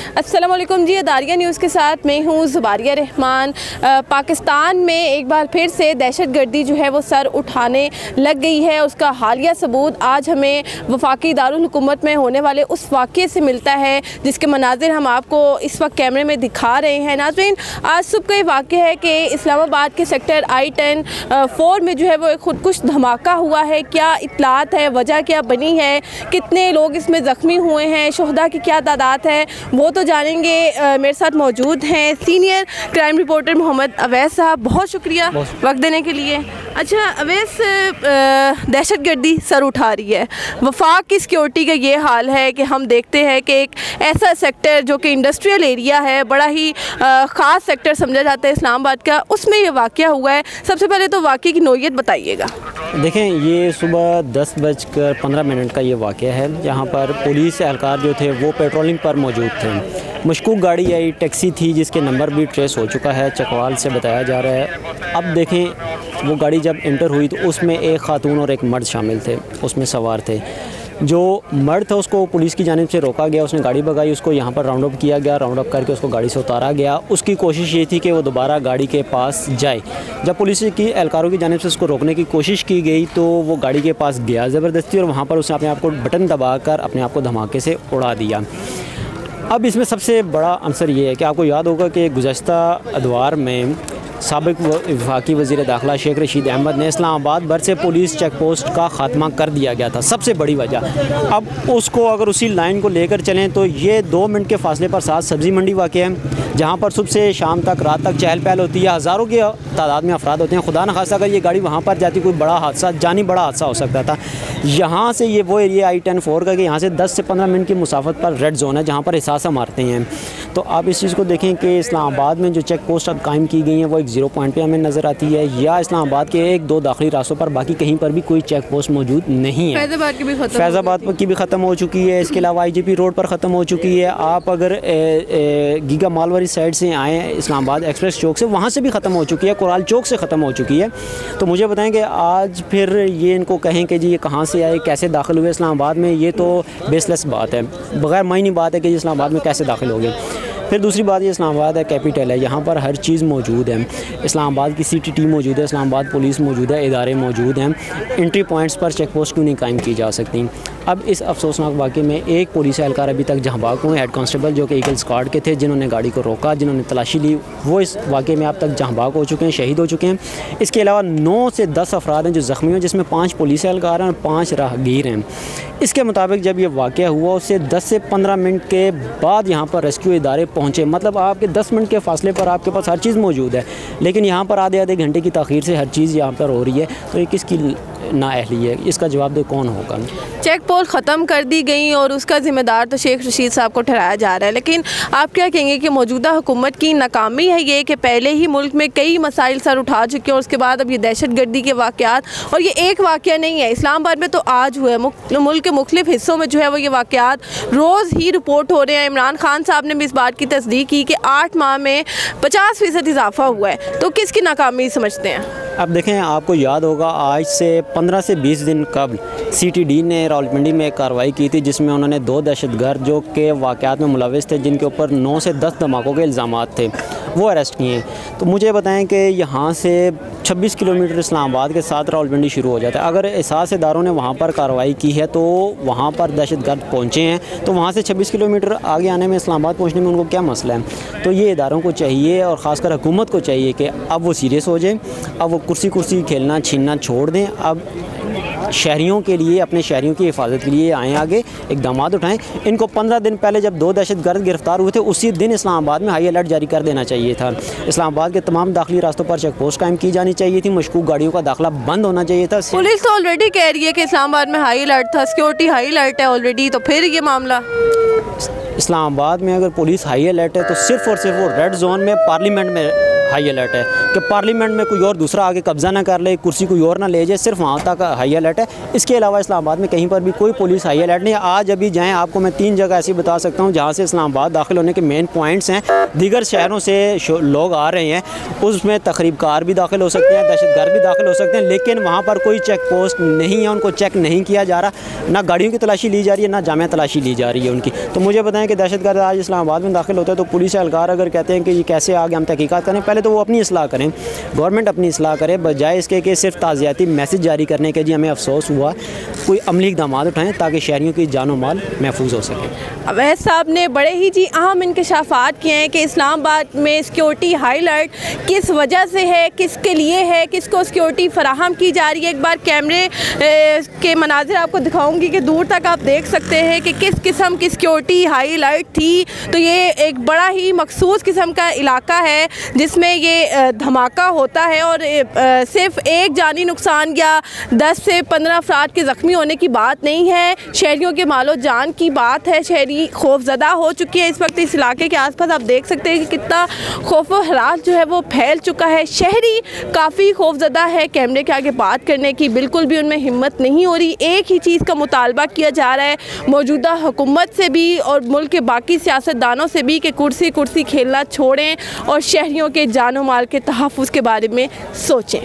अस्सलाम वालेकुम जी, दारिया न्यूज़ के साथ मैं हूँ ज़ुबारिया रहमान। पाकिस्तान में एक बार फिर से दहशतगर्दी जो है वो सर उठाने लग गई है। उसका हालिया सबूत आज हमें वफाकी दारुल हुकूमत में होने वाले उस वाक़े से मिलता है जिसके मनाजिर हम आपको इस वक्त कैमरे में दिखा रहे हैं। नाज़रीन, आज सुबह का ये वाक़या है कि इस्लामाबाद के सेक्टर I-10 4 में जो है वो एक खुदकुश धमाका हुआ है। क्या इत्तलात है, वजह क्या बनी है, कितने लोग इसमें ज़ख्मी हुए हैं, शुहदा की क्या तादाद है, वो तो जानेंगे। मेरे साथ मौजूद हैं senior crime reporter Mohammad Awais साहब। बहुत शुक्रिया वक्त देने के लिए। अच्छा अवैस, दहशतगर्दी सर उठा रही है, वफाक की सिक्योरिटी का ये हाल है कि हम देखते हैं कि एक ऐसा सेक्टर जो कि इंडस्ट्रियल एरिया है, बड़ा ही ख़ास सेक्टर समझा जाता है इस्लामाबाद का, उसमें ये वाक़या हुआ है। सबसे पहले तो वाक़े की नोयत बताइएगा। देखें, ये सुबह 10:15 का ये वाक़या है। यहाँ पर पुलिस एहलकार जो थे वो पेट्रोलिंग पर मौजूद थे। मशकूक गाड़ी आई, टैक्सी थी जिसके नंबर भी ट्रेस हो चुका है, चकवाल से बताया जा रहा है। अब देखें, वो गाड़ी जब इंटर हुई तो उसमें एक खातून और एक मर्द शामिल थे, उसमें सवार थे। जो मर्द था उसको पुलिस की जानिब से रोका गया, उसने गाड़ी भगाई, उसको यहाँ पर राउंड अप किया गया, राउंड अप करके उसको गाड़ी से उतारा गया। उसकी कोशिश ये थी कि वो दोबारा गाड़ी के पास जाए। जब पुलिस की एहलकारों की जानिब से उसको रोकने की कोशिश की गई तो वो गाड़ी के पास गया ज़बरदस्ती, और वहाँ पर उसने अपने आप को बटन दबाकर अपने आप को धमाके से उड़ा दिया। अब इसमें सबसे बड़ा आंसर ये है कि आपको याद होगा कि गुज़श्ता अदवार में साबिक़ वफाकी वज़ीर दाखिला शेख रशीद अहमद ने इस्लामाबाद भर से पुलिस चेक पोस्ट का ख़ात्मा कर दिया गया था, सबसे बड़ी वजह। अब उसको अगर उसी लाइन को लेकर चलें तो ये 2 मिनट के फ़ासले पर 7 सब्ज़ी मंडी वाक़ है, जहाँ पर सुबह से शाम तक, रात तक चहल पहल होती है, हज़ारों की तादाद में अफराद होते हैं। खुदा न खास्ता अगर ये गाड़ी वहाँ पर जाती, कोई बड़ा हादसा, जानी बड़ा हादसा हो सकता था। यहाँ से ये वो एरिया I-10 4 का कि यहाँ से 10 से 15 मिनट की मुसाफत पर रेड जोन है जहाँ पर एहसास मारते हैं। तो आप इस चीज़ को देखें कि इस्लामाबाद में जो चेक पोस्ट अब कायम की गई हैं वो एक 0 पॉइंट पे हमें नज़र आती है, या इस्लामाबाद के 1-2 दाखिली रास्तों पर, बाकी कहीं पर भी कोई चेक पोस्ट मौजूद नहीं है। फैज़ाबाद की भी ख़त्म हो चुकी है, इसके अलावा IGP रोड पर ख़त्म हो चुकी है। आप अगर गीगा माल वाली साइड से आएँ इस्लामाबाद एक्सप्रेस चौक से, वहाँ से भी ख़त्म हो चुकी है, कुराल चौक से ख़त्म हो चुकी है। तो मुझे बताएं कि आज फिर ये इनको कहें कि जी ये कहाँ से आए, कैसे दाखिल हुए इस्लामाबाद में, ये तो बेसलेस बात है, बग़ैर मायनी बात है कि इस्लामाबाद में कैसे दाखिल हो गए। फिर दूसरी बात, ये इस्लामाबाद है, कैपिटल है, यहाँ पर हर चीज़ मौजूद है। इस्लामाबाद की CTT मौजूद है, इस्लामाबाद पुलिस मौजूद है, इदारे मौजूद हैं। एंट्री पॉइंट्स पर चेक पोस्ट क्यों नहीं कायम की जा सकती? अब इस अफसोसनाक वाक़े में एक पुलिस एहलकार अभी तक जहाँ भाग हुए, हेड कांस्टेबल जो कि ईगल स्क्वाड के थे, जिन्होंने गाड़ी को रोका, जिन्होंने तलाशी ली, वो इस वाक़े में अब तक जहाँ भाग हो चुके हैं, शहीद हो चुके हैं। इसके अलावा 9 से 10 अफराद हैं जो ज़ख्मी हैं, जिसमें 5 पुलिस एहलकार हैं और 5 राहगीर हैं। इसके मुताबिक जब ये वाक़या हुआ उससे 10 से 15 मिनट के बाद यहाँ पर रेस्क्यू इदारे पहुँचे। मतलब आपके 10 मिनट के फ़ासले पर आपके पास हर चीज़ मौजूद है, लेकिन यहाँ पर आधे घंटे की ताख़ीर से हर चीज़ यहाँ पर हो रही है। तो ये किसकी नाअहली है? इसका जवाब दे कौन होगा? चेक पोस्ट ख़त्म कर दी गई और उसका ज़िम्मेदार तो शेख रशीद साहब को ठहराया जा रहा है, लेकिन आप क्या कहेंगे कि मौजूदा हुकूमत की नाकामी है ये कि पहले ही मुल्क में कई मसाइल सर उठा चुके हैं और उसके बाद अब ये दहशतगर्दी के वाक़यात, और ये एक वाक़या नहीं है, इस्लामाबाद में तो आज हुआ है, मुल्क के मुख्तलिफ हिस्सों में जो है वो ये वाक़यात रोज़ ही रिपोर्ट हो रहे हैं। इमरान खान साहब ने भी इस बात की तस्दीक की कि 8 माह में 50% इजाफा हुआ है। तो किसकी नाकामी समझते हैं? अब देखें, आपको याद होगा आज से 15 से 20 दिन कबल CTD ने रावलपिंडी में एक कार्रवाई की थी जिसमें उन्होंने 2 दहशतगर्द जो के वाक़यात में मुलविस थे, जिनके ऊपर 9 से 10 धमाकों के इल्ज़ामात थे, वो अरेस्ट किए। तो मुझे बताएं कि यहाँ से 26 किलोमीटर इस्लामाबाद के साथ रावलपिंडी शुरू हो जाता है। अगर एहसास इदारों ने वहाँ पर कार्रवाई की है तो वहाँ पर दहशतगर्द पहुँचे हैं, तो वहाँ से 26 किलोमीटर आगे आने में, इस्लामाबाद पहुँचने में उनको क्या मसला है? तो ये इदारों को चाहिए और ख़ासकर हुकूमत को चाहिए कि अब वो सीरियस हो जाए, अब वो कुर्सी खेलना छीनना छोड़ दें, अब शहरियों के लिए, अपने शहरियों की हिफाजत के लिए आएँ आगे, इक़दामात उठाएँ। इनको 15 दिन पहले जब 2 दहशतगर्द गिरफ्तार हुए थे, उसी दिन इस्लामाबाद में हाई अलर्ट जारी कर देना चाहिए था। इस्लामाबाद के तमाम दाखिली रास्तों पर चेक पोस्ट कायम की जानी चाहिए थी, मशकूक गाड़ियों का दाखिला बंद होना चाहिए था। पुलिस तो ऑलरेडी कह रही है कि इस्लामाबाद में हाई अलर्ट था, सिक्योरिटी हाई अलर्ट है ऑलरेडी, तो फिर ये मामला इस्लामाबाद में अगर पुलिस हाई अलर्ट है तो सिर्फ़ और सिर्फ वो रेड जोन में, पार्लियामेंट में हाई अलर्ट है, कि पार्लियामेंट में कोई और दूसरा आगे कब्जा ना कर ले, कुर्सी कोई और ना ले जाए, सिर्फ वहाँ तक हाई अलर्ट है। इसके अलावा इस्लामाबाद में कहीं पर भी कोई पुलिस हाई अलर्ट नहीं है। आज अभी जाएँ, आपको मैं 3 जगह ऐसी बता सकता हूँ जहाँ से इस्लामाबाद दाखिल होने के मेन पॉइंट्स हैं। दीगर शहरों से लोग आ रहे हैं, उसमें तकरीबकार भी दाखिल हो सकते हैं, दहशतगर्द भी दाखिल हो सकते हैं, लेकिन वहाँ पर कोई चेक पोस्ट नहीं है, उनको चेक नहीं किया जा रहा, ना गाड़ियों की तलाशी ली जा रही है, ना जामिया तलाशी ली जा रही है उनकी। तो मुझे बताएं कि दहशतगर्द आज इस्लामाबाद में दाखिल होता है तो पुलिस एहलकार अगर कहते हैं कि ये कैसे आगे हम तहकीकात करें, पहले तो वो अपनी इस्लाह करें, गवर्नमेंट अपनी इस्लाह करे, बजाय इसके कि सिर्फ ताज़ियाती मैसेज जारी करने के जी हमें अफसोस हुआ, कोई अमली इक़दाम उठाएँ ताकि शहरियों की जान और माल महफूज हो सके। अवैध साहब ने बड़े ही जी अहम इंकशाफात किए हैं कि इस्लामाबाद में सिक्योरिटी हाई अलर्ट किस वजह से है, किसके लिए है, किसको सिक्योरिटी फराहम की जा रही है। एक बार कैमरे के मनाजिर आपको दिखाऊंगी कि दूर तक आप देख सकते हैं कि किस किस्म की सिक्योरिटी हाई अलर्ट थी। तो ये एक बड़ा ही मखसूस किस्म का इलाका है जिसमें ये धमाका होता है और सिर्फ एक जानी नुकसान या 10 से 15 अफराद के ज़ख्मी होने की बात नहीं है, शहरियों के मालो जान की बात है। शहरी खौफजदा हो चुकी है। इस वक्त इस इलाके के आसपास आप देख सकते हैं कि कितना खौफ व हरास जो है वो फैल चुका है। शहरी काफ़ी खौफजदा है, कैमरे के आगे बात करने की बिल्कुल भी उनमें हिम्मत नहीं हो रही। एक ही चीज़ का मुतालबा किया जा रहा है मौजूदा हुकूमत से भी और मुल्क के बाकी सियासतदानों से भी कि कुर्सी कुर्सी खेलना छोड़ें और शहरियों के जान माल के तहफ़्फ़ुज़ के बारे में सोचें।